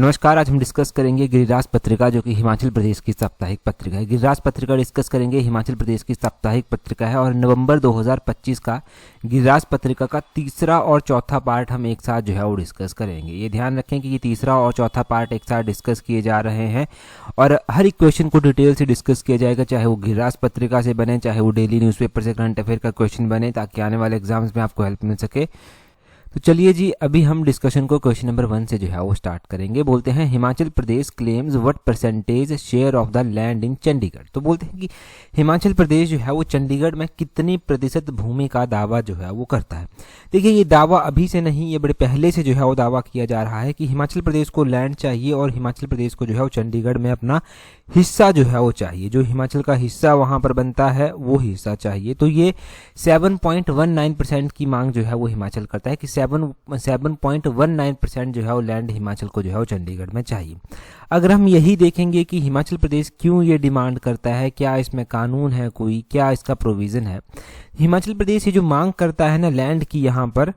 नमस्कार। आज हम डिस्कस करेंगे गिरिराज पत्रिका, जो कि हिमाचल प्रदेश की साप्ताहिक पत्रिका है। गिरिराज पत्रिका डिस्कस करेंगे, हिमाचल प्रदेश की साप्ताहिक पत्रिका है और नवंबर 2025 का गिरिराज पत्रिका का तीसरा और चौथा पार्ट हम एक साथ जो है वो डिस्कस करेंगे। ये ध्यान रखें कि ये तीसरा और चौथा पार्ट एक साथ डिस्कस किए जा रहे हैं और हर एक क्वेश्चन को डिटेल से डिस्कस किया जाएगा, चाहे वो गिरिराज पत्रिका से बने, चाहे वो डेली न्यूज़पेपर से करंट अफेयर का क्वेश्चन बने, ताकि आने वाले एग्जाम्स में आपको हेल्प मिल सके। तो चलिए जी, अभी हम डिस्कशन को क्वेश्चन नंबर 1 से जो है वो स्टार्ट करेंगे। बोलते हैं Himachal Pradesh claims what percentage share of the land in Chandigarh. तो बोलते हैं कि हिमाचल प्रदेश जो है वो चंडीगढ़ में कितनी प्रतिशत भूमि का दावा जो है वो करता है। देखिए, ये दावा अभी से नहीं, ये बड़े पहले से जो है वो दावा किया जा रहा है कि हिमाचल प्रदेश को लैंड चाहिए और हिमाचल प्रदेश को जो है वो चंडीगढ़ में अपना हिस्सा जो है वो चाहिए। जो हिमाचल का हिस्सा वहां पर बनता है वो हिस्सा चाहिए। तो ये 7.19% की मांग जो है वो हिमाचल करता है कि 7.19% जो है वो लैंड हिमाचल को जो है वो चंडीगढ़ में चाहिए। अगर हम यही देखेंगे कि हिमाचल प्रदेश क्यों ये डिमांड करता है, क्या इसमें कानून है कोई, क्या इसका प्रोविज़न है। हिमाचल प्रदेश ये जो मांग करता है ना लैंड की, यहाँ पर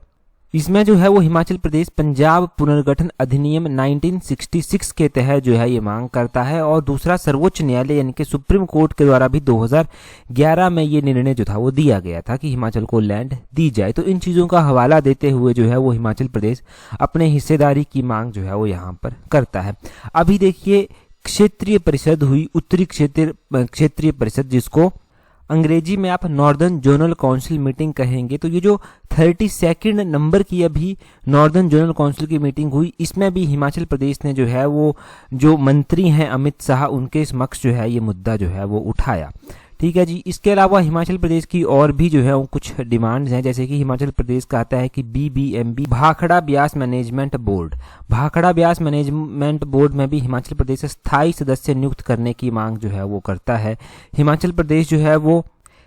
इसमें जो है वो हिमाचल प्रदेश पंजाब पुनर्गठन अधिनियम 1966 के तहत जो है ये मांग करता है और दूसरा सर्वोच्च न्यायालय यानी कि सुप्रीम कोर्ट के द्वारा भी 2011 में ये निर्णय जो था वो दिया गया था कि हिमाचल को लैंड दी जाए। तो इन चीज़ों का हवाला देते हुए जो है वो हिमाचल प्रदेश अपने हिस्सेदारी की मांग जो है वो यहाँ पर करता है। अभी देखिए, क्षेत्रीय परिषद हुई, उत्तरी क्षेत्रीय परिषद, जिसको अंग्रेजी में आप नॉर्दर्न जोनल काउंसिल मीटिंग कहेंगे। तो ये जो 32 नंबर की अभी नॉर्दर्न जोनल काउंसिल की मीटिंग हुई, इसमें भी हिमाचल प्रदेश ने जो है वो जो मंत्री हैं अमित शाह, उनके समक्ष जो है ये मुद्दा जो है वो उठाया। ठीक है जी। इसके अलावा हिमाचल प्रदेश की और भी जो है वो कुछ डिमांड्स हैं, जैसे कि हिमाचल प्रदेश कहता है कि BBMB Bhakra Beas management board, Bhakra Beas management board में भी हिमाचल प्रदेश स्थायी सदस्य नियुक्त करने की मांग जो है वो करता है। हिमाचल प्रदेश जो है वो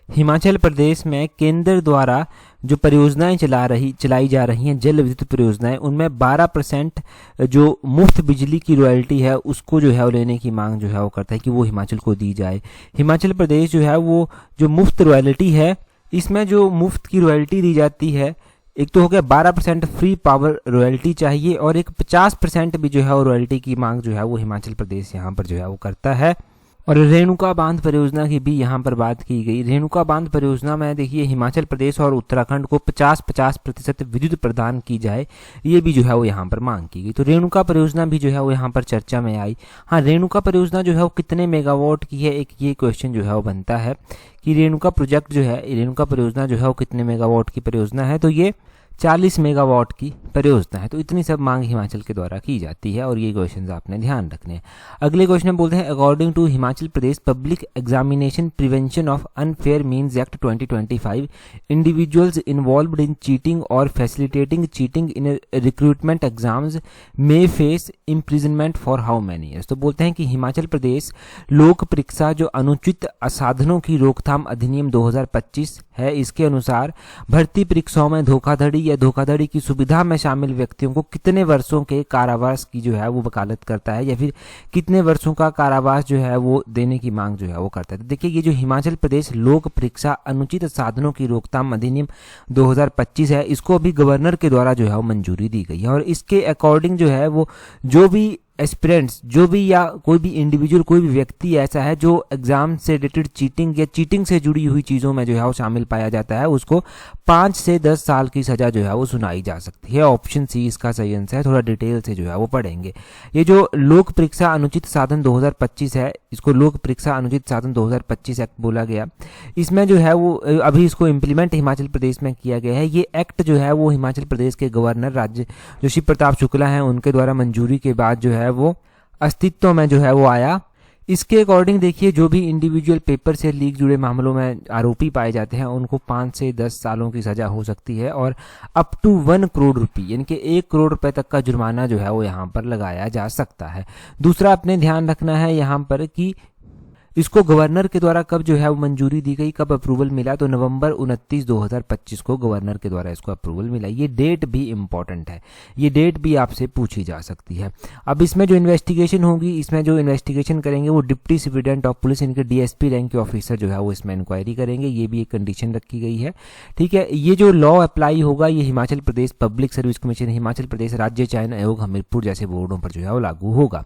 हिमाचल प्रदेश में केंद्र द्वारा जो परियोजनाएं चलाई जा रही हैं, जल विद्युत परियोजनाएं, उनमें 12% जो मुफ्त बिजली की रॉयल्टी है उसको जो है वो लेने की मांग जो है वो करता है कि वो हिमाचल को दी जाए। हिमाचल प्रदेश जो है वो जो मुफ्त रॉयल्टी है, इसमें जो मुफ्त की रॉयल्टी दी जाती है, एक तो हो गया 12% फ्री पावर रॉयल्टी चाहिए और एक 50% भी जो है वो रॉयल्टी की मांग जो है वो हिमाचल प्रदेश यहाँ पर जो है वो करता है। और रेणुका बांध परियोजना की भी यहाँ पर बात की गई। रेणुका बांध परियोजना में देखिए हिमाचल प्रदेश और उत्तराखंड को 50% विद्युत प्रदान की जाए, ये भी जो है वो यहाँ पर मांग की गई। तो रेणुका परियोजना भी जो है वो यहाँ पर चर्चा में आई। हाँ, रेणुका परियोजना जो है वो कितने मेगावाट की है, एक ये क्वेश्चन जो है वो बनता है कि रेणुका प्रोजेक्ट जो है, रेणुका परियोजना जो है वो कितने मेगावाट की परियोजना है। तो ये 40 मेगावाट की परियोजना है। तो इतनी सब मांग हिमाचल के द्वारा की जाती है और ये क्वेश्चंस आपने ध्यान रखने हैं। अगले क्वेश्चन में बोलते हैं according to Himachal Pradesh public examination prevention of unfair means act 2025 individuals involved in cheating और facilitating cheating in recruitment exams may face imprisonment for how many years. तो बोलते हैं कि हिमाचल प्रदेश लोक परीक्षा जो अनुचित असाधनों की रोकथाम अधिनियम 2025 है, इसके अनुसार भर्ती परीक्षाओं में धोखाधड़ी या धोखाधड़ी की सुविधा में शामिल व्यक्तियों को कितने वर्षों के कारावास की जो है वो वकालत करता है या फिर कितने वर्षों का कारावास जो है वो देने की मांग जो है वो करता है। तो देखिए, ये जो हिमाचल प्रदेश लोक परीक्षा अनुचित साधनों की रोकथाम अधिनियम 2025 है, इसको अभी गवर्नर के द्वारा जो है वो मंजूरी दी गई है और इसके अकॉर्डिंग जो है वो जो भी एस्पिरेंट्स, जो भी या कोई भी इंडिविजुअल, कोई भी व्यक्ति ऐसा है जो एग्जाम से रिलेटेड चीटिंग या चीटिंग से जुड़ी हुई चीज़ों में जो है वो शामिल पाया जाता है, उसको 5 से 10 साल की सज़ा जो है वो सुनाई जा सकती है। ऑप्शन सी इसका सही आंसर है। थोड़ा डिटेल से जो है वो पढ़ेंगे। ये जो लोक परीक्षा अनुचित साधन 2025 है, इसको लोक परीक्षा अनुचित साधन 2025 एक्ट बोला गया। इसमें जो है वो अभी इसको इम्प्लीमेंट हिमाचल प्रदेश में किया गया है। ये एक्ट जो है वो हिमाचल प्रदेश के गवर्नर राज्य जो शिव प्रताप शुक्ला हैं, उनके द्वारा मंजूरी के बाद जो है वो अस्तित्व में जो है वो आया। इसके अकॉर्डिंग देखिए, जो भी इंडिविजुअल पेपर से लीक जुड़े मामलों में आरोपी पाए जाते हैं उनको 5 से 10 सालों की सजा हो सकती है और अप टू 1 करोड़ रुपये यानी कि 1 करोड़ रुपए तक का जुर्माना जो है वो यहाँ पर लगाया जा सकता है। दूसरा अपने ध्यान रखना है यहाँ पर कि इसको गवर्नर के द्वारा कब जो है वो मंजूरी दी गई, कब अप्रूवल मिला, तो नवंबर 29 2025 को गवर्नर के द्वारा इसको अप्रूवल मिला। ये डेट भी इंपॉर्टेंट है, ये डेट भी आपसे पूछी जा सकती है। अब इसमें जो इन्वेस्टिगेशन होगी, इसमें जो इन्वेस्टिगेशन करेंगे वो डिप्टी सुप्रीटेंडेंट ऑफ पुलिस, इनके डीएसपी रैंक के ऑफिसर जो है वो इसमें इंक्वायरी करेंगे। ये भी एक कंडीशन रखी गई है, ठीक है। ये जो लॉ अप्लाई होगा ये Himachal Pradesh public service commission, Himachal Pradesh राज्य चयन आयोग हमीरपुर जैसे बोर्डों पर जो है वो लागू होगा।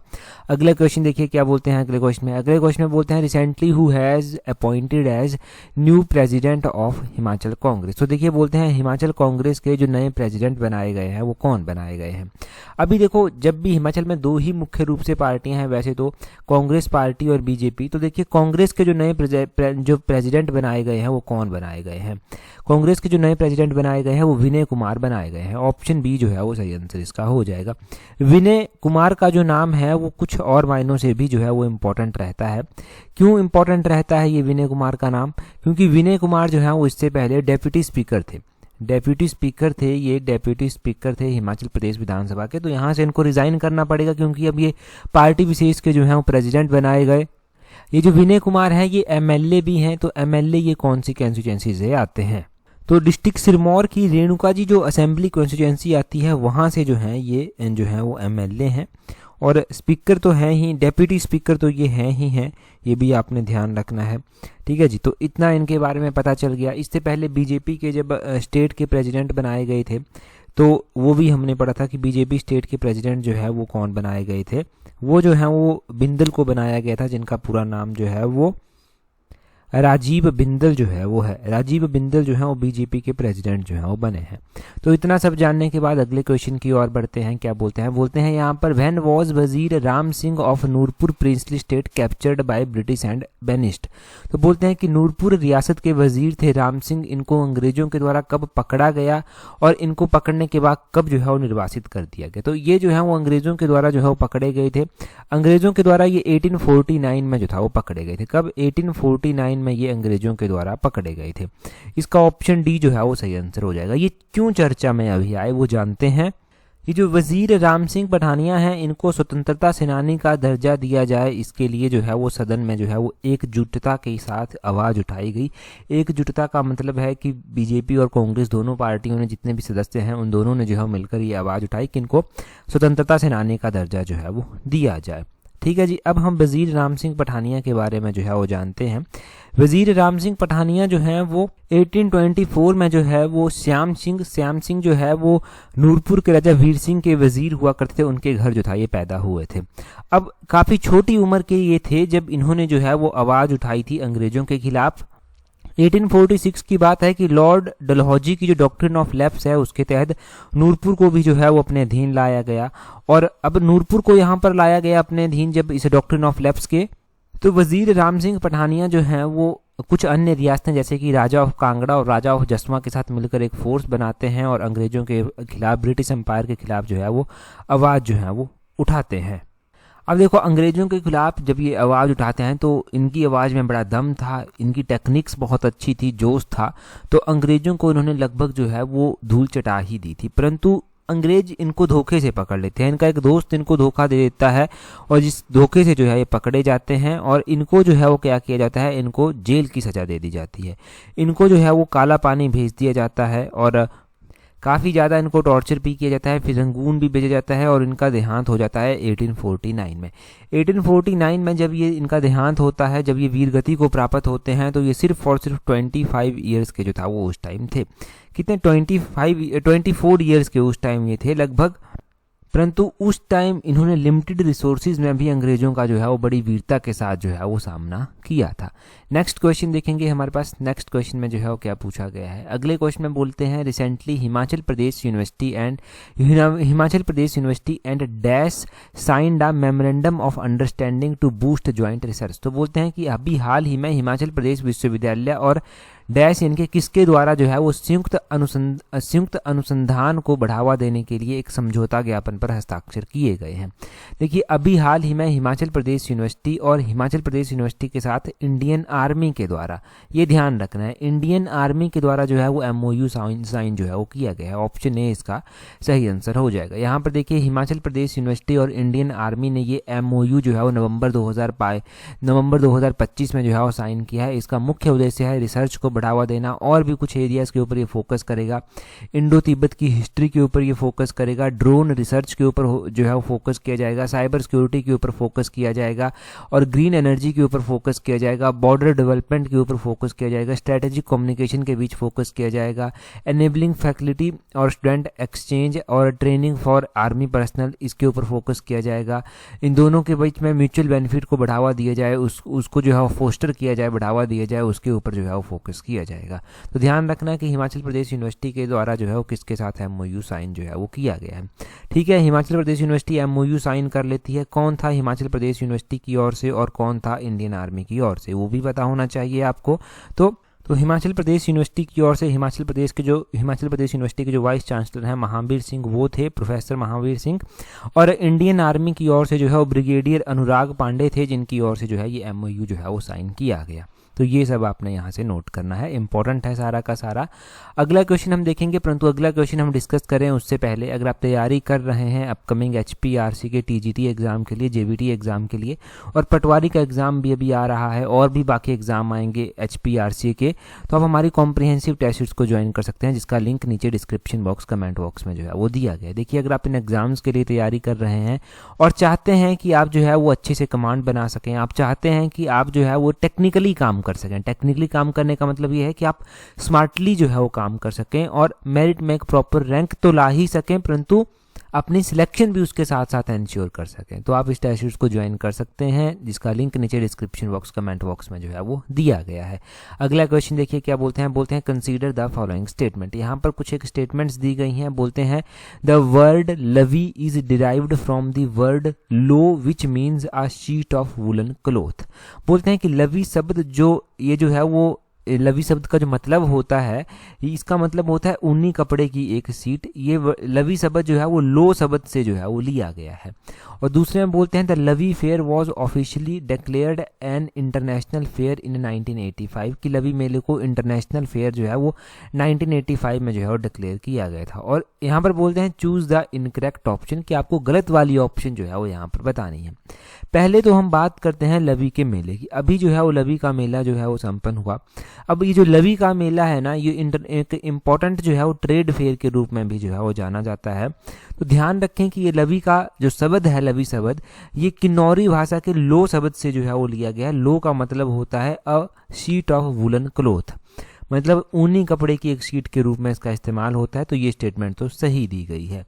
अगला क्वेश्चन देखिए क्या बोलते हैं अगले क्वेश्चन में बोलते हैं recently who has appointed as new president of Himachal Congress. तो देखिए बोलते हैं हिमाचल कांग्रेस के जो नए प्रेसिडेंट बनाए गए हैं वो कौन बनाए गए हैं। अभी देखो जब भी हिमाचल में दो ही मुख्य रूप से पार्टियां हैं वैसे तो, कांग्रेस पार्टी और बीजेपी। तो देखिए कांग्रेस के जो नए जो प्रेसिडेंट बनाए गए हैं वो कौन बनाए गए हैं। कांग्रेस के जो नए प्रेसिडेंट बनाए गए हैं वो विनय कुमार बनाए गए हैं। ऑप्शन बी जो है वो सही आंसर इसका हो जाएगा। विनय कुमार का जो नाम है वो कुछ और मायनों से भी जो है वो इम्पोर्टेंट रहता है। क्यों इम्पोर्टेंट रहता है ये विनय कुमार का नाम, क्योंकि विनय कुमार जो है वो इससे पहले डेप्यूटी स्पीकर थे। ये डेप्यूटी स्पीकर थे हिमाचल प्रदेश विधानसभा के। तो यहाँ से इनको रिजाइन करना पड़ेगा क्योंकि अब ये पार्टी विशेष के जो है वो प्रेसिडेंट बनाए गए। ये जो विनय कुमार है ये एमएलए भी हैं। तो एमएलए ये कौन सी कॉन्स्टिट्यूएंसी से आते हैं, तो डिस्ट्रिक्ट सिरमौर की रेणुका जी जो असेंबली कॉन्स्टिट्यूएंसी आती है वहाँ से जो है ये जो है वो एमएलए हैं। और स्पीकर तो हैं ही, डेप्यूटी स्पीकर तो ये हैं ही हैं, ये भी आपने ध्यान रखना है, ठीक है जी। तो इतना इनके बारे में पता चल गया। इससे पहले बीजेपी के जब स्टेट के प्रेसिडेंट बनाए गए थे तो वो भी हमने पढ़ा था कि बीजेपी स्टेट के प्रेसिडेंट जो है वो कौन बनाए गए थे। वो जो है वो बिंदल को बनाया गया था, जिनका पूरा नाम जो है वो राजीव बिंदल जो है वो है। राजीव बिंदल जो है वो बीजेपी के प्रेसिडेंट जो है वो बने हैं। तो इतना सब जानने के बाद अगले क्वेश्चन की ओर बढ़ते हैं। क्या बोलते हैं यहाँ पर when was Wazir Ram Singh of Nurpur princely state captured by British and banished. तो बोलते हैं कि नूरपुर रियासत के वजीर थे राम सिंह, इनको अंग्रेजों के द्वारा कब पकड़ा गया और इनको पकड़ने के बाद कब जो है वो निर्वासित कर दिया गया। तो ये जो है वो अंग्रेजों के द्वारा जो है वो पकड़े गए थे। अंग्रेजों के द्वारा ये 1849 में जो था वो पकड़े गए थे। कब, 1849 में ये अंग्रेजों के द्वारा पकड़े गए थे। इसका ऑप्शन डी जो है वो सही आंसर हो जाएगा। ये क्यों चर्चा में अभी आए वो जानते हैं। ये जो वजीर राम सिंह पठानिया हैं इनको स्वतंत्रता सेनानी का दर्जा दिया जाए, इसके लिए जो है वो सदन में जो है वो एकजुटता के साथ आवाज़ उठाई गई। एकजुटता का मतलब है कि बीजेपी और कांग्रेस दोनों पार्टियों ने जितने भी सदस्य हैं उन दोनों ने जो है मिलकर ये आवाज़ उठाई कि इनको स्वतंत्रता सेनानी का दर्जा जो है वो दिया जाए, ठीक है जी। अब हम वजीर राम सिंह पठानिया के बारे में जो है वो जानते हैं। वजीर राम सिंह पठानिया जो है वो 1824 में जो है वो श्याम सिंह जो है वो नूरपुर के राजा वीर सिंह के वजीर हुआ करते थे, उनके घर जो था ये पैदा हुए थे। अब काफ़ी छोटी उम्र के ये थे जब इन्होंने जो है वो आवाज़ उठाई थी अंग्रेजों के खिलाफ। 1846 की बात है कि लॉर्ड डलहौजी की जो डॉक्ट्रिन ऑफ लैप्स है उसके तहत नूरपुर को भी जो है वो अपने अधीन लाया गया। और अब नूरपुर को यहाँ पर लाया गया अपने अधीन जब इस डॉक्ट्रिन ऑफ लैप्स के, तो वजीर राम सिंह पठानिया जो हैं वो कुछ अन्य रियासतें जैसे कि राजा ऑफ कांगड़ा और राजा ऑफ जसवा के साथ मिलकर एक फोर्स बनाते हैं और अंग्रेजों के खिलाफ, ब्रिटिश एम्पायर के खिलाफ जो है वो आवाज़ जो है वो उठाते हैं। अब देखो अंग्रेजों के खिलाफ जब ये आवाज़ उठाते हैं तो इनकी आवाज़ में बड़ा दम था, इनकी टेक्निक्स बहुत अच्छी थी, जोश था। तो अंग्रेजों को इन्होंने लगभग जो है वो धूल चटा ही दी थी, परंतु अंग्रेज इनको धोखे से पकड़ लेते हैं। इनका एक दोस्त इनको धोखा दे देता है और जिस धोखे से जो है ये पकड़े जाते हैं और इनको जो है वो क्या किया जाता है, इनको जेल की सज़ा दे दी जाती है। इनको जो है वो काला पानी भेज दिया जाता है और काफ़ी ज़्यादा इनको टॉर्चर भी किया जाता है, फिर रंगून भी भेजा जाता है और इनका देहांत हो जाता है 1849 में। 1849 में जब ये इनका देहांत होता है, जब ये वीरगति को प्राप्त होते हैं, तो ये सिर्फ और सिर्फ 25 ईयर्स के जो था वो उस टाइम थे। कितने, 24 ईयर्स के उस टाइम ये थे लगभग। परंतु उस टाइम इन्होंने लिमिटेड रिसोर्सेज में भी अंग्रेजों का जो है वो बड़ी वीरता के साथ जो है वो सामना किया था। नेक्स्ट क्वेश्चन देखेंगे हमारे पास। नेक्स्ट क्वेश्चन में जो है वो क्या पूछा गया है। अगले क्वेश्चन में बोलते हैं recently Himachal Pradesh university and dash signed a memorandum of understanding to boost joint research. तो बोलते हैं कि अभी हाल ही में हिमाचल प्रदेश विश्वविद्यालय और डैश यानी कि किसके द्वारा जो है वो संयुक्त अनुसंधान को बढ़ावा देने के लिए एक समझौता ज्ञापन पर हस्ताक्षर किए गए हैं। देखिए अभी हाल ही में हिमाचल प्रदेश यूनिवर्सिटी और हिमाचल प्रदेश यूनिवर्सिटी के साथ इंडियन आर्मी के द्वारा, ये ध्यान रखना है, इंडियन आर्मी के द्वारा जो है वो MOU साइन जो है वो किया गया है। ऑप्शन ए इसका सही आंसर हो जाएगा। यहाँ पर देखिए हिमाचल प्रदेश यूनिवर्सिटी और इंडियन आर्मी ने ये MOU जो है वो नवंबर 2025 में जो है वो साइन किया है। इसका मुख्य उद्देश्य है रिसर्च को बढ़ावा देना और भी कुछ एरियाज़ के ऊपर ये फोकस करेगा। इंडो तिब्बत की हिस्ट्री के ऊपर ये फोकस करेगा, ड्रोन रिसर्च के ऊपर जो है वो फोकस किया जाएगा, साइबर सिक्योरिटी के ऊपर फोकस किया जाएगा और ग्रीन एनर्जी के ऊपर फोकस किया जाएगा, बॉर्डर डेवलपमेंट के ऊपर फोकस किया जाएगा, स्ट्रेटेजिक कम्युनिकेशन के बीच फोकस किया जाएगा, एनेबलिंग फैकल्टी और स्टूडेंट एक्सचेंज और ट्रेनिंग फॉर आर्मी पर्सनल, इसके ऊपर फोकस किया जाएगा। इन दोनों के बीच में म्यूचुअल बेनिफिट को बढ़ावा दिया जाए, उसको जो है वो फोस्टर किया जाए, बढ़ावा दिया जाए, उसके ऊपर जो है वो फोकस किया जाएगा। तो ध्यान रखना है कि हिमाचल प्रदेश यूनिवर्सिटी के द्वारा जो है वो किसके साथ MOU साइन जो है वो किया गया है। ठीक है, Himachal Pradesh university MOU sign कर लेती है। कौन था हिमाचल प्रदेश यूनिवर्सिटी की ओर से और कौन था इंडियन आर्मी की ओर से, वो भी पता होना चाहिए आपको। तो हिमाचल प्रदेश यूनिवर्सिटी की ओर से हिमाचल प्रदेश यूनिवर्सिटी के जो वाइस चांसलर हैं महावीर सिंह, वो थे प्रोफेसर महावीर सिंह, और इंडियन आर्मी की ओर से जो है वो ब्रिगेडियर अनुराग पांडे थे, जिनकी ओर से जो है ये MOU जो है वो साइन किया गया। तो ये सब आपने यहाँ से नोट करना है, इंपॉर्टेंट है सारा का सारा। अगला क्वेश्चन हम देखेंगे, परंतु अगला क्वेश्चन हम डिस्कस करें उससे पहले अगर आप तैयारी कर रहे हैं अपकमिंग HPRC के TGT एग्ज़ाम के लिए, JBT एग्ज़ाम के लिए, और पटवारी का एग्ज़ाम भी अभी आ रहा है और भी बाकी एग्ज़ाम आएंगे HPRC के, तो आप हमारी कॉम्प्रिहेंसिव टेस्ट सीरीज को ज्वाइन कर सकते हैं, जिसका लिंक नीचे डिस्क्रिप्शन बॉक्स कमेंट बॉक्स में जो है वो दिया गया है। देखिए अगर आप इन एग्ज़ाम्स के लिए तैयारी कर रहे हैं और चाहते हैं कि आप जो है वो अच्छे से कमांड बना सकें, आप चाहते हैं कि आप जो है वो टेक्निकली काम कर सकें, टेक्निकली काम करने का मतलब ये है कि आप स्मार्टली जो है वो काम कर सकें और मेरिट में एक प्रॉपर रैंक तो ला ही सकें, परंतु अपनी सिलेक्शन भी उसके साथ साथ इंश्योर कर सकें, तो आप इस टेस्ट सीरीज को ज्वाइन कर सकते हैं, जिसका लिंक नीचे डिस्क्रिप्शन बॉक्स कमेंट बॉक्स में जो है वो दिया गया है। अगला क्वेश्चन देखिए क्या बोलते हैं कंसीडर द फॉलोइंग स्टेटमेंट। यहाँ पर कुछ एक स्टेटमेंट्स दी गई हैं। बोलते हैं the word Lavi is derived from the word loi which means a sheet of woollen cloth. बोलते हैं कि लवी शब्द जो है वो लवी शब्द का जो मतलब होता है, इसका मतलब होता है ऊनी कपड़े की एक सीट। ये लवी शब्द जो है वो लो शब्द से जो है वो लिया गया है। और दूसरे में बोलते हैं the Lavi fair was officially declared an international fair in 1985, कि लवी मेले को इंटरनेशनल फेयर जो है वो 1985 में जो है वो डिक्लेयर किया गया था। और यहाँ पर बोलते हैं चूज द इनकरेक्ट ऑप्शन, कि आपको गलत वाली ऑप्शन जो है वो यहाँ पर बतानी है। पहले तो हम बात करते हैं लवी के मेले की। अभी जो है वो लवी का मेला जो है वो संपन्न हुआ। अब ये जो लवी का मेला है ना, ये एक इम्पॉर्टेंट जो है वो ट्रेड फेयर के रूप में भी जो है वो जाना जाता है। तो ध्यान रखें कि ये लवी का जो शब्द है, लवी शब्द, ये किन्नौरी भाषा के लो शब्द से जो है वो लिया गया है। लो का मतलब होता है अ शीट ऑफ वुलन क्लोथ, मतलब ऊनी कपड़े की एक शीट के रूप में इसका इस्तेमाल होता है। तो ये स्टेटमेंट तो सही दी गई है।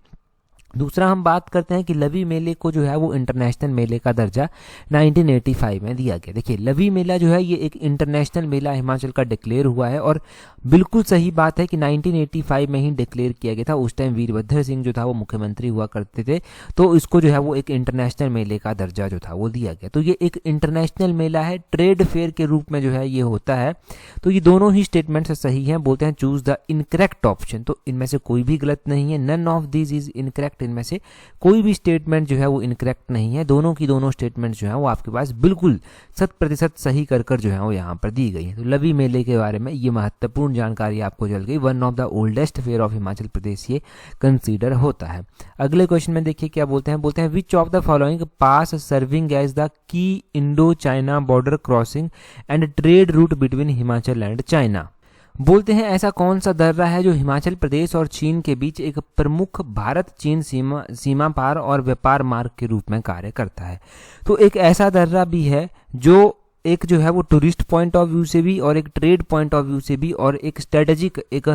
दूसरा हम बात करते हैं कि लवी मेले को जो है वो इंटरनेशनल मेले का दर्जा 1985 में दिया गया। देखिए लवी मेला जो है ये एक इंटरनेशनल मेला हिमाचल का डिक्लेयर हुआ है, और बिल्कुल सही बात है कि 1985 में ही डिक्लेयर किया गया था। उस टाइम वीरभद्र सिंह जो था वो मुख्यमंत्री हुआ करते थे, तो इसको जो है वो एक इंटरनेशनल मेले का दर्जा जो था वो दिया गया। तो ये एक इंटरनेशनल मेला है, ट्रेड फेयर के रूप में जो है ये होता है। तो ये दोनों ही स्टेटमेंट सही हैं। बोलते हैं चूज द इनकरेक्ट ऑप्शन, तो इनमें से कोई भी गलत नहीं है। None of this is incorrect, इनमें से कोई भी स्टेटमेंट जो है वो इनकरेक्ट नहीं है। दोनों की दोनों स्टेटमेंट जो है वो आपके पास बिल्कुल 100% सही कर जो है वो यहाँ पर दी गई है। तो लवी मेले के बारे में ये महत्वपूर्ण जानकारी आपको चल गई। One of the oldest fair of Himachal Pradesh ये कंसीडर होता है। अगले क्वेश्चन में देखिए क्या बोलते हैं which of the following pass serving as the key Indo China border crossing and trade route between Himachal and China. बोलते हैं ऐसा कौन सा दर्रा है जो हिमाचल प्रदेश और चीन के बीच एक प्रमुख भारत चीन सीमा पार और व्यापार मार्ग के रूप में कार्य करता है। तो एक ऐसा दर्रा भी है जो एक जो है वो टूरिस्ट पॉइंट ऑफ व्यू से भी और एक ट्रेड पॉइंट ऑफ व्यू से भी और एक स्ट्रेटेजिक, एक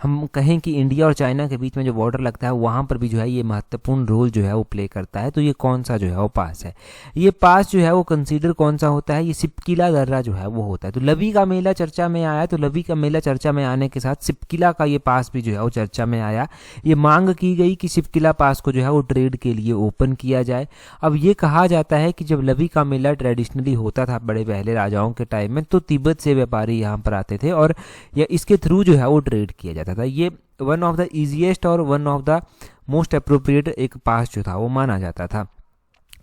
हम कहें कि इंडिया और चाइना के बीच में जो बॉर्डर लगता है वहाँ पर भी जो है ये महत्वपूर्ण रोल जो है वो प्ले करता है। तो ये कौन सा जो है वो पास है? ये पास जो है वो कंसीडर कौन सा होता है? ये सिपकिला दर्रा जो है वो होता है। तो लवी का मेला चर्चा में आया, तो लवी का मेला चर्चा में आने के साथ सिपकिला का ये पास भी जो है वो चर्चा में आया। ये मांग की गई कि सिपकिला पास को जो है वो ट्रेड के लिए ओपन किया जाए। अब ये कहा जाता है कि जब लवी का मेला ट्रेडिशनली होता था बड़े पहले राजाओं के टाइम में, तो तिब्बत से व्यापारी यहाँ पर आते थे और या इसके थ्रू जो है वो ट्रेड किया जाता था। ये वन ऑफ द ईजीएस्ट और one of the most appropriate एक पास जो था वो माना जाता था।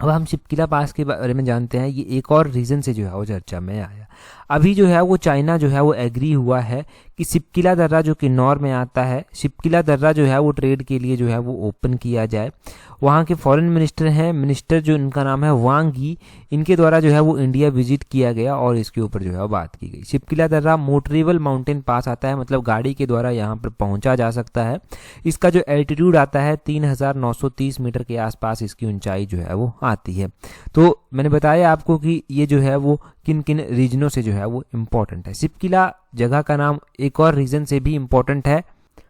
अब हम शिपकिला पास के बारे में जानते हैं। ये एक और रीज़न से जो है वो चर्चा में आया। अभी जो है वो चाइना जो है वो एग्री हुआ है कि शिपकिला दर्रा जो किन्नौर में आता है, शिपकिला दर्रा जो है वो ट्रेड के लिए जो है वो ओपन किया जाए। वहाँ के फॉरेन मिनिस्टर जो इनका नाम है वांग यी, इनके द्वारा जो है वो इंडिया विजिट किया गया और इसके ऊपर जो है वो बात की गई। शिपकिला दर्रा मोटरेबल माउंटेन पास आता है, मतलब गाड़ी के द्वारा यहाँ पर पहुँचा जा सकता है। इसका जो एल्टीट्यूड आता है 3930 मीटर के आसपास इसकी ऊंचाई जो है वो आती है। तो मैंने बताया आपको कि ये जो है वो किन किन रीजनों से जो है वो इम्पोर्टेंट है। शिपकिला जगह का नाम एक और रीजन से भी इम्पोर्टेंट है।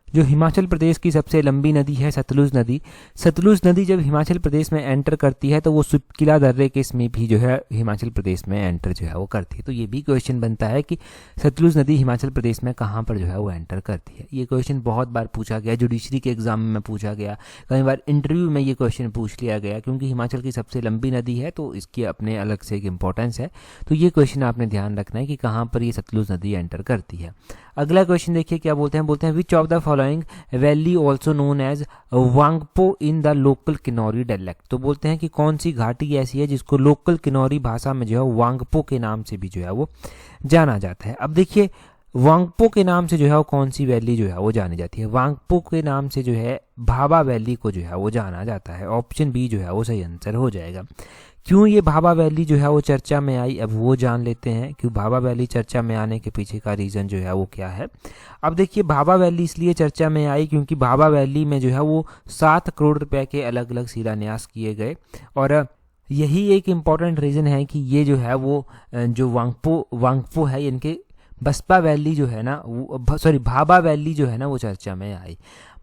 जो हिमाचल प्रदेश की सबसे लंबी नदी है सतलुज नदी, सतलुज नदी जब हिमाचल प्रदेश में एंटर करती है तो वो शिपकिला दर्रे के इसमें भी जो है हिमाचल प्रदेश में एंटर जो है वो करती है। तो ये भी क्वेश्चन बनता है कि सतलुज नदी हिमाचल प्रदेश में कहाँ पर जो है वो एंटर करती है। ये क्वेश्चन बहुत बार पूछा गया, जुडिशरी के एग्जाम में पूछा गया, कई बार इंटरव्यू में ये क्वेश्चन पूछ लिया गया, क्योंकि हिमाचल की सबसे लंबी नदी है तो इसकी अपने अलग से एक इंपॉर्टेंस है। तो ये क्वेश्चन आपने ध्यान रखना है कि कहाँ पर ये सतलुज नदी एंटर करती है। अगला क्वेश्चन देखिए क्या बोलते हैं which of the following valley also known as Wangpo in the local Kinnauri dialect. तो बोलते हैं कि कौन सी घाटी ऐसी है जिसको लोकल किन्नौरी भाषा में जो है वांगपो के नाम से भी जो है वो जाना जाता है। अब देखिए वांगपो के नाम से जो है वो कौन सी वैली जो है वो जानी जाती है। वांगपो के नाम से जो है भाभा वैली को जो है वो जाना जाता है। ऑप्शन बी जो है वो सही आंसर हो जाएगा। क्यों ये भाभा वैली जो है वो चर्चा में आई, अब वो जान लेते हैं। क्यों भाभा वैली चर्चा में आने के पीछे का रीज़न जो है वो क्या है। अब देखिए भाभा वैली इसलिए चर्चा में आई क्योंकि भाभा वैली में जो है वो 7 करोड़ रुपए के अलग अलग शिलान्यास किए गए और यही एक इम्पॉर्टेंट रीज़न है कि ये जो है वो जो वांगपो है इनके बसपा वैली जो है ना भाभा वैली जो है ना वो चर्चा में आई।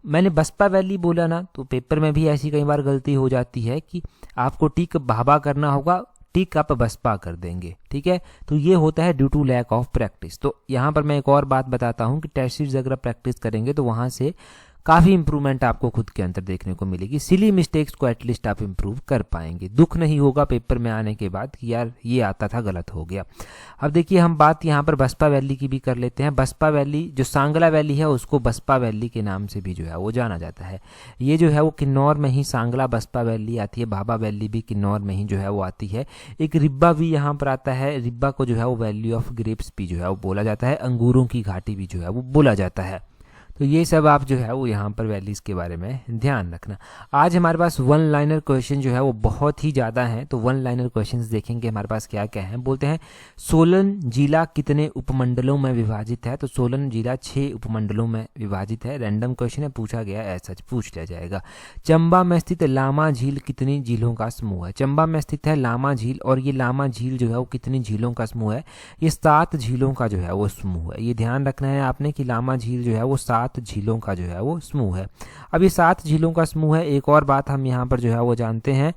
मैंने बसपा वैली बोला ना, तो पेपर में भी ऐसी कई बार गलती हो जाती है कि आपको टिक भाभा करना होगा, टिक आप बसपा कर देंगे, ठीक है। तो ये होता है due to lack of practice. तो यहाँ पर मैं एक और बात बताता हूँ कि टेस्ट सीरीज अगर प्रैक्टिस करेंगे तो वहाँ से काफ़ी इंप्रूवमेंट आपको खुद के अंदर देखने को मिलेगी। सिली मिस्टेक्स को एटलीस्ट आप इंप्रूव कर पाएंगे। दुख नहीं होगा पेपर में आने के बाद कि यार ये आता था गलत हो गया। अब देखिए हम बात यहाँ पर बसपा वैली की भी कर लेते हैं। बसपा वैली जो सांगला वैली है उसको बसपा वैली के नाम से भी जो है वो जाना जाता है। ये जो है वो किन्नौर में ही सांगला बसपा वैली आती है। भाभा वैली भी किन्नौर में ही जो है वो आती है। एक रिब्बा भी यहाँ पर आता है। रिब्बा को जो है वो वैली ऑफ ग्रेप्स भी जो है वो बोला जाता है। अंगूरों की घाटी भी जो है वो बोला जाता है। तो ये सब आप जो है वो यहाँ पर वैलीज़ के बारे में ध्यान रखना। आज हमारे पास वन लाइनर क्वेश्चन जो है वो बहुत ही ज़्यादा हैं। तो वन लाइनर क्वेश्चंस देखेंगे हमारे पास क्या क्या हैं। बोलते हैं सोलन जिला कितने उपमंडलों में विभाजित है। तो सोलन जिला 6 उपमंडलों में विभाजित है। रैंडम क्वेश्चन है, पूछा गया ऐसा पूछ लिया जाएगा। चंबा में स्थित लामा झील कितनी झीलों का समूह है। चंबा में स्थित है लामा झील और ये लामा झील जो है वो कितनी झीलों का समूह है। ये 7 झीलों का जो है वो समूह है। ये ध्यान रखना है आपने कि लामा झील जो है वो 7 झीलों का जो है वो समूह है। अब ये 7 झीलों का समूह है। एक और बात हम यहाँ पर जो है वो जानते हैं,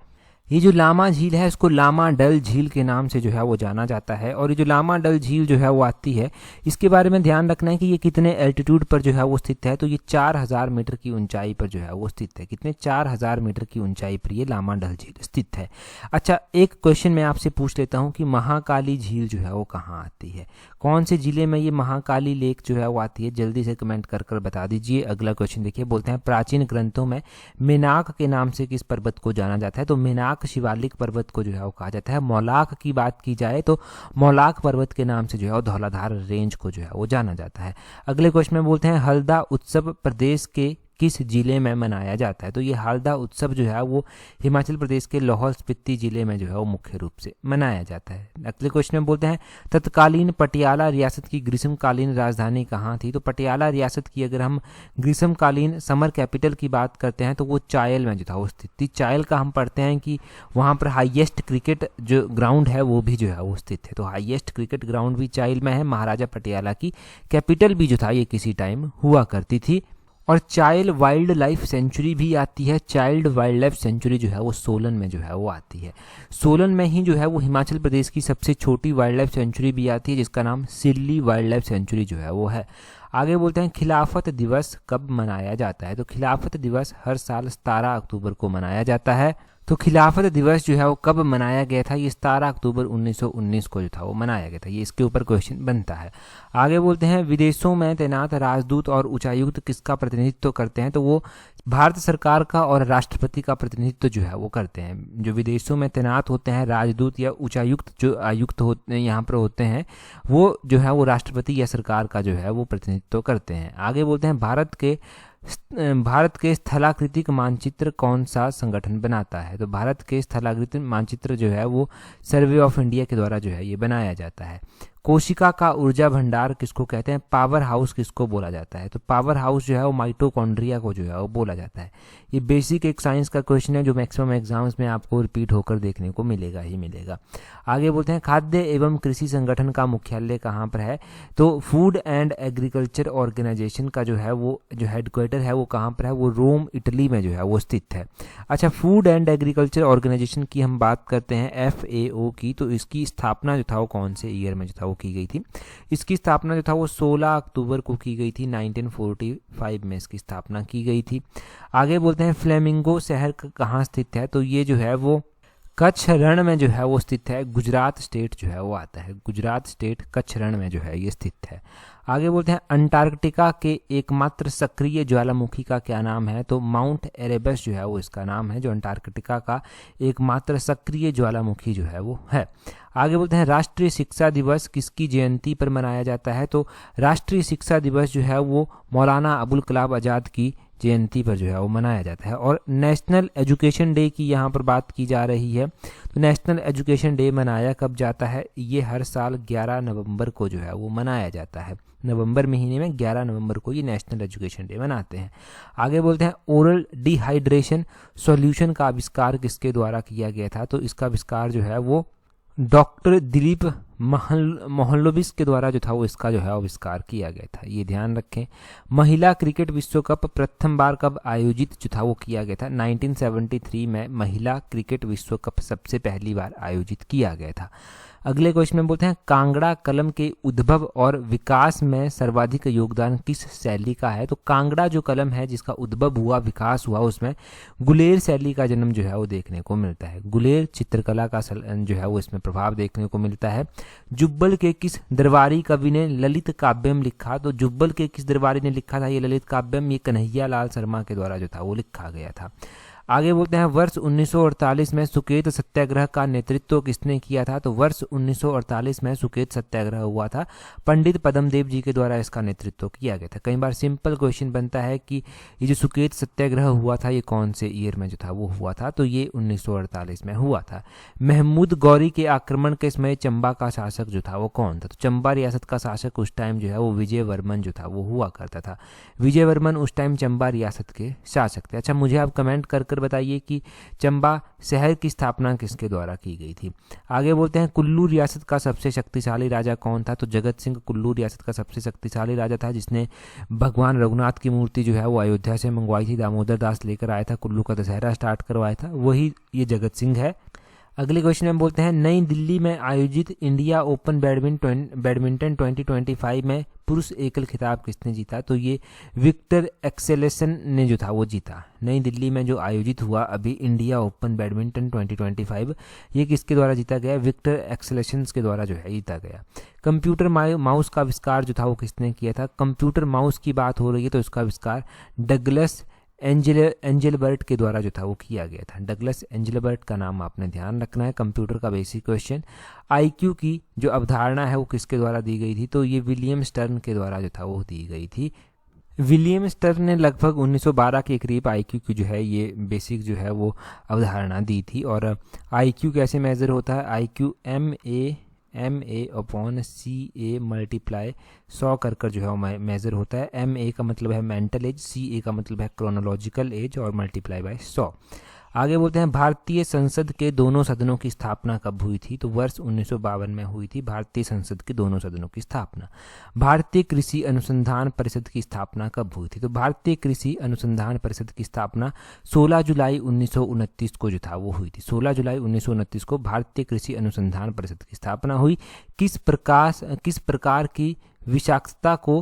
ये जो लामा झील है इसको लामा डल झील के नाम से जो है वो जाना जाता है। और ये जो लामा डल झील जो है वो आती है, इसके बारे में ध्यान रखना है कि ये कितने एल्टीट्यूड पर जो है वो स्थित है। तो ये 4000 मीटर की ऊंचाई पर जो है वो स्थित है। कितने 4000 मीटर की ऊंचाई पर ये लामा डल झील स्थित है। अच्छा, एक क्वेश्चन मैं आपसे पूछ लेता हूँ कि महाकाली झील जो है वो कहाँ आती है। कौन से जिले में ये महाकाली लेक जो है वो आती है, जल्दी से कमेंट कर बता दीजिए। अगला क्वेश्चन देखिए, बोलते हैं प्राचीन ग्रंथों में मेनाक के नाम से किस पर्वत को जाना जाता है। तो मेनाक शिवालिक पर्वत को जो है वो कहा जाता है। मौलाक की बात की जाए तो मौलाक पर्वत के नाम से जो है वो धौलाधार रेंज को जो है वो जाना जाता है। अगले क्वेश्चन में बोलते हैं हल्दा उत्सव प्रदेश के किस जिले में मनाया जाता है। तो ये हल्दा उत्सव जो है वो हिमाचल प्रदेश के लाहौल स्पीति जिले में जो है वो मुख्य रूप से मनाया जाता है। अगले क्वेश्चन में बोलते हैं तत्कालीन पटियाला रियासत की ग्रीष्मकालीन राजधानी कहाँ थी। तो पटियाला रियासत की अगर हम ग्रीष्मकालीन समर कैपिटल की बात करते हैं तो वो चायल में जो था वो स्थित थी। चायल का हम पढ़ते हैं कि वहाँ पर हाईएस्ट क्रिकेट जो ग्राउंड है वो भी जो है वो स्थित है। तो हाईएस्ट क्रिकेट ग्राउंड भी चायल में है। महाराजा पटियाला की कैपिटल भी जो था ये किसी टाइम हुआ करती थी। और चाइल्ड वाइल्ड लाइफ सेंचुरी भी आती है। चाइल्ड वाइल्ड लाइफ सेंचुरी जो है वो सोलन में जो है वो आती है। सोलन में ही जो है वो हिमाचल प्रदेश की सबसे छोटी वाइल्ड लाइफ सेंचुरी भी आती है जिसका नाम सिल्ली वाइल्ड लाइफ सेंचुरी जो है वो है। आगे बोलते हैं खिलाफत दिवस कब मनाया जाता है। तो खिलाफत दिवस हर साल 17 अक्टूबर को मनाया जाता है। तो खिलाफत दिवस जो है वो कब मनाया गया था? ये 17 अक्टूबर 1919 को जो था वो मनाया गया था। ये इसके ऊपर क्वेश्चन बनता है। आगे बोलते हैं विदेशों में तैनात राजदूत और उच्चायुक्त किसका प्रतिनिधित्व करते हैं? तो वो भारत सरकार का और राष्ट्रपति का प्रतिनिधित्व जो है वो करते हैं। जो विदेशों में तैनात होते हैं राजदूत या उच्चायुक्त, जो आयुक्त होते हैं यहाँ पर होते हैं, वो जो है वो राष्ट्रपति या सरकार का जो है वो प्रतिनिधित्व करते हैं। आगे बोलते हैं भारत के स्थलाकृतिक मानचित्र कौन सा संगठन बनाता है? तो भारत के स्थलाकृतिक मानचित्र जो है वो सर्वे ऑफ इंडिया के द्वारा जो है ये बनाया जाता है। कोशिका का ऊर्जा भंडार किसको कहते हैं? पावर हाउस किसको बोला जाता है? तो पावर हाउस जो है वो माइटोकॉन्ड्रिया को जो है वो बोला जाता है। ये बेसिक एक साइंस का क्वेश्चन है जो मैक्सिमम एग्जाम्स में आपको रिपीट होकर देखने को मिलेगा ही मिलेगा। आगे बोलते हैं खाद्य एवं कृषि संगठन का मुख्यालय कहाँ पर है? तो फूड एंड एग्रीकल्चर ऑर्गेनाइजेशन का जो है वो जो हेडक्वार्टर है वो कहाँ पर है? वो रोम इटली में जो है वो स्थित है। अच्छा, फूड एंड एग्रीकल्चर ऑर्गेनाइजेशन की हम बात करते हैं FAO की, तो इसकी स्थापना जो था वो कौन से ईयर में जो था वो की गई थी? इसकी स्थापना जो था वो 16 अक्टूबर को की गई थी। 1945 में इसकी स्थापना की गई थी। आगे बोलते हैं फ्लेमिंगो शहर कहाँ स्थित है? तो ये जो है वो कच्छ रण में जो है वो स्थित है। गुजरात स्टेट जो है वो आता है। गुजरात स्टेट कच्छ रण में जो है ये स्थित है। आगे बोलते हैं अंटार्कटिका के एकमात्र सक्रिय ज्वालामुखी का क्या नाम है? तो माउंट एरेबस जो है वो इसका नाम है, जो अंटार्कटिका का एकमात्र सक्रिय ज्वालामुखी जो है वो है। आगे बोलते हैं राष्ट्रीय शिक्षा दिवस किसकी जयंती पर मनाया जाता है? तो राष्ट्रीय शिक्षा दिवस जो है वो मौलाना अबुल कलाम आज़ाद की जयंती पर जो है वो मनाया जाता है। और नेशनल एजुकेशन डे की यहाँ पर बात की जा रही है। तो नेशनल एजुकेशन डे मनाया कब जाता है? ये हर साल 11 नवंबर को जो है वो मनाया जाता है। नवंबर महीने में 11 नवंबर को ये नेशनल एजुकेशन डे मनाते हैं। आगे बोलते हैं ओरल डिहाइड्रेशन सॉल्यूशन का आविष्कार किसके द्वारा किया गया था? तो इसका आविष्कार जो है वो डॉक्टर दिलीप मोहल्लोविस के द्वारा जो था वो इसका जो है आविष्कार किया गया था। ये ध्यान रखें। महिला क्रिकेट विश्व कप प्रथम बार कब आयोजित जो था वो किया गया था? 1973 में महिला क्रिकेट विश्व कप सबसे पहली बार आयोजित किया गया था। अगले क्वेश्चन में बोलते हैं कांगड़ा कलम के उद्भव और विकास में सर्वाधिक योगदान किस शैली का है? तो कांगड़ा जो कलम है जिसका उद्भव हुआ, विकास हुआ, उसमें गुलेर शैली का जन्म जो है वो देखने को मिलता है। गुलेर चित्रकला का जो है वो इसमें प्रभाव देखने को मिलता है। जुब्बल के किस दरबारी कवि ने ललित काव्यम लिखा? तो जुब्बल के किस दरबारी ने लिखा था ये ललित काव्यम? ये कन्हैया लाल शर्मा के द्वारा जो था वो लिखा गया था। आगे बोलते हैं वर्ष 1948 में सुकेत सत्याग्रह का नेतृत्व किसने किया था? तो वर्ष 1948 में सुकेत सत्याग्रह हुआ था। पंडित पद्मदेव जी के द्वारा इसका नेतृत्व किया गया था। कई बार सिंपल क्वेश्चन बनता है कि ये जो सुकेत सत्याग्रह हुआ था ये कौन से ईयर में जो था वो हुआ था? तो ये 1948 में हुआ था। महमूद गौरी के आक्रमण के समय चंबा का शासक जो था वो कौन था? तो चंबा रियासत का शासक उस टाइम जो है वो विजय वर्मन जो था वो हुआ करता था। विजय वर्मन उस टाइम चंबा रियासत के शासक थे। अच्छा, मुझे आप कमेंट कर बताइए कि चंबा शहर की स्थापना किसके द्वारा की गई थी। आगे बोलते हैं कुल्लू रियासत का सबसे शक्तिशाली राजा कौन था? तो जगत सिंह कुल्लू रियासत का सबसे शक्तिशाली राजा था, जिसने भगवान रघुनाथ की मूर्ति जो है वो अयोध्या से मंगवाई थी। दामोदर दास लेकर आया था, कुल्लू का दशहरा स्टार्ट करवाया था, वही ये जगत सिंह है। अगले क्वेश्चन में बोलते हैं नई दिल्ली में आयोजित इंडिया ओपन बैडमिंटन 2025 में पुरुष एकल खिताब किसने जीता? तो ये विक्टर एक्सेलेसन ने जो था वो जीता। नई दिल्ली में जो आयोजित हुआ अभी इंडिया ओपन बैडमिंटन 2025, ये किसके द्वारा जीता गया? विक्टर एक्सेलेसन के द्वारा जो है जीता गया। कंप्यूटर माउस का आविष्कार जो था वो किसने किया था? कंप्यूटर माउस की बात हो रही है तो इसका आविष्कार डगलस एंजेलबर्ट के द्वारा जो था वो किया गया था। डगलस एंजेलबर्ट का नाम आपने ध्यान रखना है। कंप्यूटर का बेसिक क्वेश्चन। आईक्यू की जो अवधारणा है वो किसके द्वारा दी गई थी? तो ये विलियम स्टर्न के द्वारा जो था वो दी गई थी। विलियम स्टर्न ने लगभग 1912 के करीब आईक्यू की जो है ये बेसिक जो है वो अवधारणा दी थी। और आईक्यू कैसे मेजर होता है? आईक्यू MA/CA मल्टीप्लाई 100 कर जो है वो मेजर होता है। MA का मतलब है मेंटल एज, CA का मतलब है क्रोनोलॉजिकल एज और मल्टीप्लाई बाय 100। आगे बोलते हैं भारतीय संसद के दोनों सदनों की स्थापना कब हुई थी? तो वर्ष 1952 में हुई थी भारतीय संसद के दोनों सदनों की स्थापना। भारतीय कृषि अनुसंधान परिषद की स्थापना कब हुई थी? तो भारतीय कृषि अनुसंधान परिषद की स्थापना 16 जुलाई 1929 को जो था वो हुई थी। 16 जुलाई 1929 को भारतीय कृषि अनुसंधान परिषद की स्थापना हुई। किस प्रकार की विषाक्तता को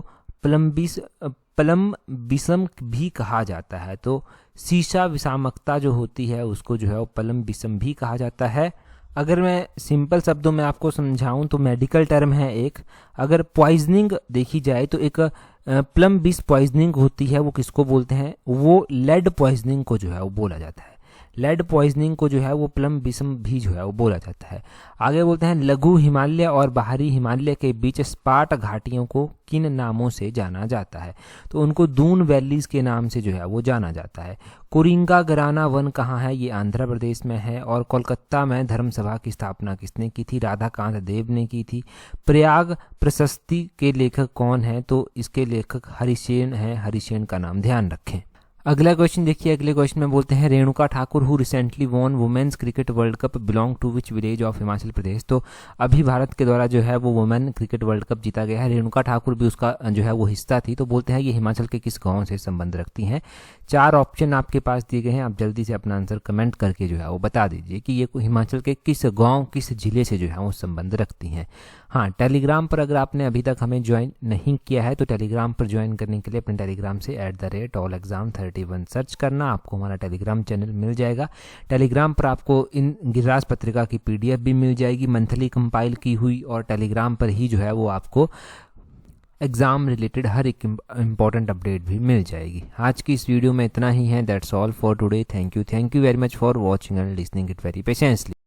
प्लम्बिसम भी कहा जाता है? तो सीसा विषामकता जो होती है उसको जो है वो प्लम विषम भी कहा जाता है। अगर मैं सिंपल शब्दों में आपको समझाऊं तो मेडिकल टर्म है एक। अगर पॉइजनिंग देखी जाए तो एक प्लम विष पॉइजनिंग होती है, वो किसको बोलते हैं, वो लेड पॉइजनिंग को जो है वो बोला जाता है। लेड पॉइजनिंग को जो है वो प्लम विषम भी जो है वो बोला जाता है। आगे बोलते हैं लघु हिमालय और बाहरी हिमालय के बीच स्पाट घाटियों को किन नामों से जाना जाता है, तो उनको दून वैलीज के नाम से जो है वो जाना जाता है। कोरिंगा घराना वन कहाँ है, ये आंध्र प्रदेश में है। और कोलकाता में धर्मसभा की स्थापना किसने की थी, राधाकांत देव ने की थी। प्रयाग प्रशस्ति के लेखक कौन है, तो इसके लेखक हरिसेन हैं, हरिसेन का नाम ध्यान रखें। अगला क्वेश्चन देखिए, अगले क्वेश्चन में बोलते हैं Renuka Thakur who recently won women's cricket world cup belong to which village of Himachal Pradesh. तो अभी भारत के द्वारा जो है वो वुमेन क्रिकेट वर्ल्ड कप जीता गया है, रेणुका ठाकुर भी उसका जो है वो हिस्सा थी। तो बोलते हैं ये हिमाचल के किस गांव से संबंध रखती हैं। 4 ऑप्शन आपके पास दिए गए हैं, आप जल्दी से अपना आंसर कमेंट करके जो है वो बता दीजिए कि ये हिमाचल के किस गाँव किस जिले से जो है वो संबंध रखती हैं। हाँ, टेलीग्राम पर अगर आपने अभी तक हमें ज्वाइन नहीं किया है तो टेलीग्राम पर ज्वाइन करने के लिए अपने टेलीग्राम से @allexam31 सर्च करना, आपको हमारा टेलीग्राम चैनल मिल जाएगा। टेलीग्राम पर आपको इन गिरिराज पत्रिका की PDF भी मिल जाएगी मंथली कंपाइल की हुई, और टेलीग्राम पर ही जो है वो आपको एग्ज़ाम रिलेटेड हर एक इम्पॉर्टेंट अपडेट भी मिल जाएगी। आज की इस वीडियो में इतना ही है। That's all for today. Thank you very much for watching and listening it very patiently.